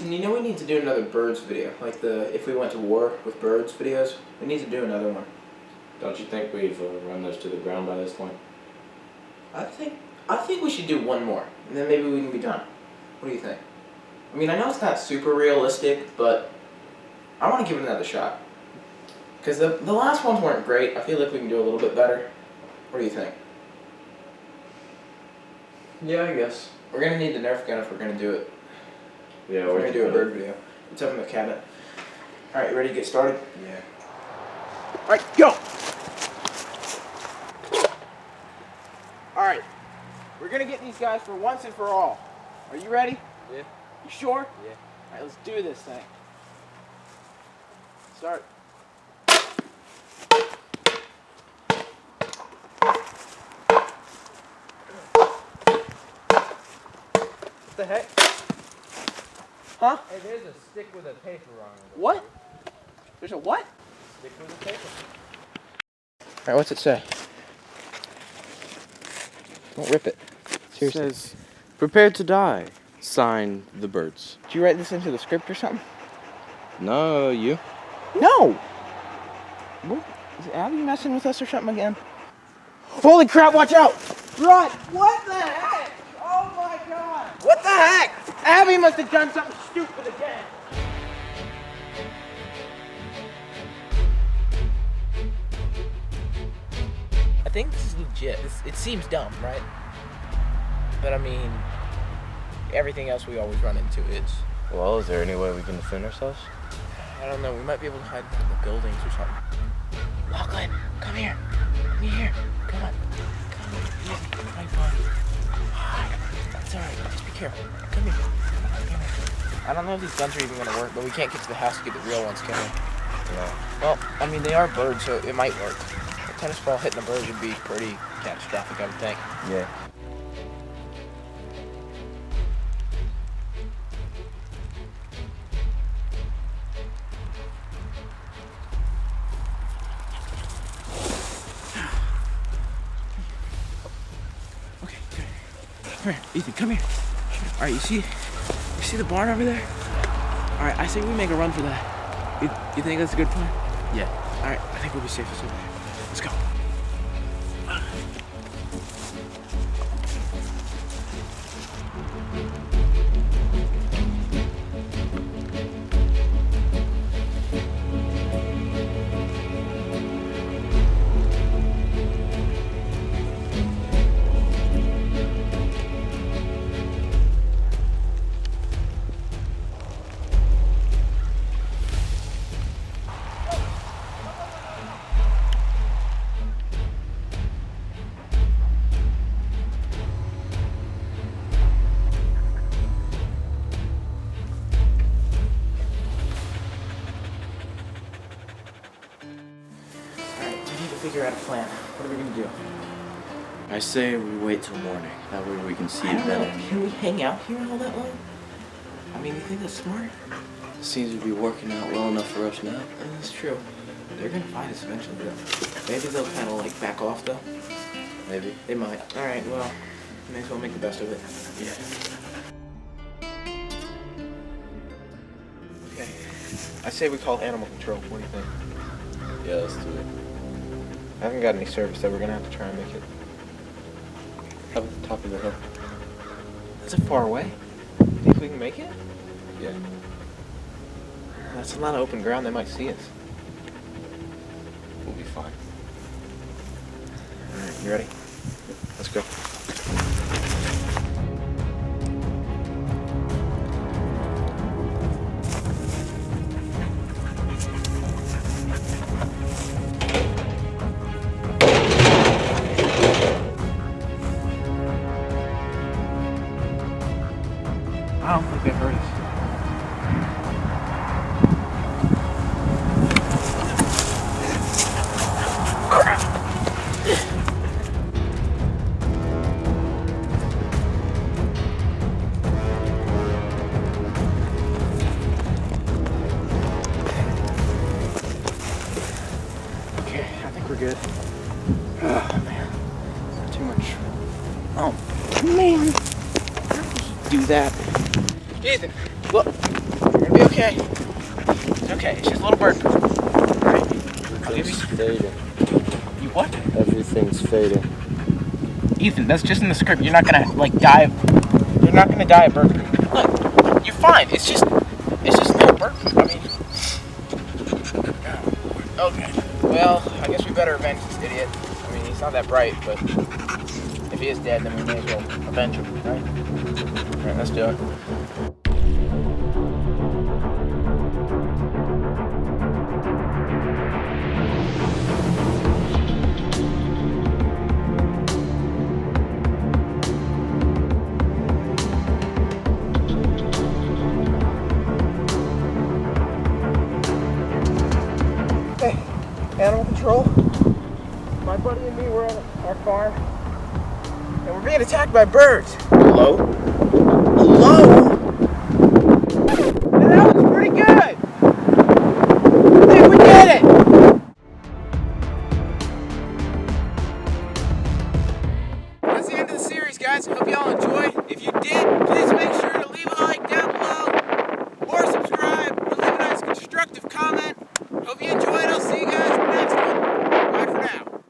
Ethan, you know we need to do another birds video, like the if we went to war with birds videos. We need to do another one. Don't you think we've run those to the ground by this point? I think we should do one more, and then maybe we can be done. What do you think? I mean, I know it's not super realistic, but I want to give it another shot. Because the last ones weren't great. I feel like we can do a little bit better. What do you think? Yeah, I guess. We're going to need the Nerf gun if we're going to do it. Yeah, we're going to do a bird video. It's up in the cabinet. Alright, you ready to get started? Yeah. Alright, go! Alright, we're going to get these guys for once and for all. Are you ready? Yeah. You sure? Yeah. Alright, let's do this thing. Start. What the heck? Huh? Hey, there's a stick with a paper on it. What? There's a what? Stick with a paper. Alright, what's it say? Don't rip it. Seriously. It says, "Prepare to die. Sign the birds." Did you write this into the script or something? No, you. No! What? Is Abby messing with us or something again? Holy crap, watch out! Run! What the heck? Oh my god! What the heck? Abby must have done something stupid again! I think this is legit. It seems dumb, right? But I mean, everything else we always run into is. Well, is there any way we can defend ourselves? I don't know, we might be able to hide behind the buildings or something. Lachlan, come here. Come here. Come on. Come on. Easy. Right, buddy. That's alright. Just be careful. Come here. Come here. I don't know if these guns are even going to work, but we can't get to the house to get the real ones, can we? No. Well, I mean, they are birds, so it might work. A tennis ball hitting a bird would be pretty catastrophic, I would think. Yeah. Okay, good. Come here, Ethan, come here. All right, you see the barn over there? All right, I say we make a run for that. You think that's a good plan? Yeah. All right, I think we'll be safest over there. Let's go. Figure out a plan. What are we gonna do? I say we wait till morning. That way we can see I don't know. better. Can we hang out here all that long? I mean, you think that's smart? Seems to be working out well enough for us now. That's true. They're gonna find us eventually, though. Maybe they'll kind of like back off, though. Maybe. They might. All right. Well, may as well make the best of it. Yeah. Okay. I say we call animal control. What do you think? Yeah, let's do it. I haven't got any service, so we're gonna have to try and make it. Up at the top of the hill. That's a far away. Think we can make it? Yeah. That's a lot of open ground. They might see us. We'll be fine. All right, you ready? Let's go. I don't think they heard us. Okay, I think we're good. Oh, man. Too much. Oh, man. Do that. Ethan, Look, you're gonna be okay. It's okay. It's just a little bird. Alright? I'll give Everything's you. fading. You what? Everything's fading. Ethan, that's just in the script. You're not gonna like die. You're not gonna die of bird poop. Look, you're fine. It's just no bird poop. I mean. Okay. Well, I guess we better avenge this idiot. I mean, he's not that bright, but if he is dead, then we may as well avenge him, right? Alright, let's do it. Hey, animal control. My buddy and me were at our farm, and we're being attacked by birds. Hello? Hello? And that was pretty good! Hey, we did it! That's the end of the series, guys. Hope y'all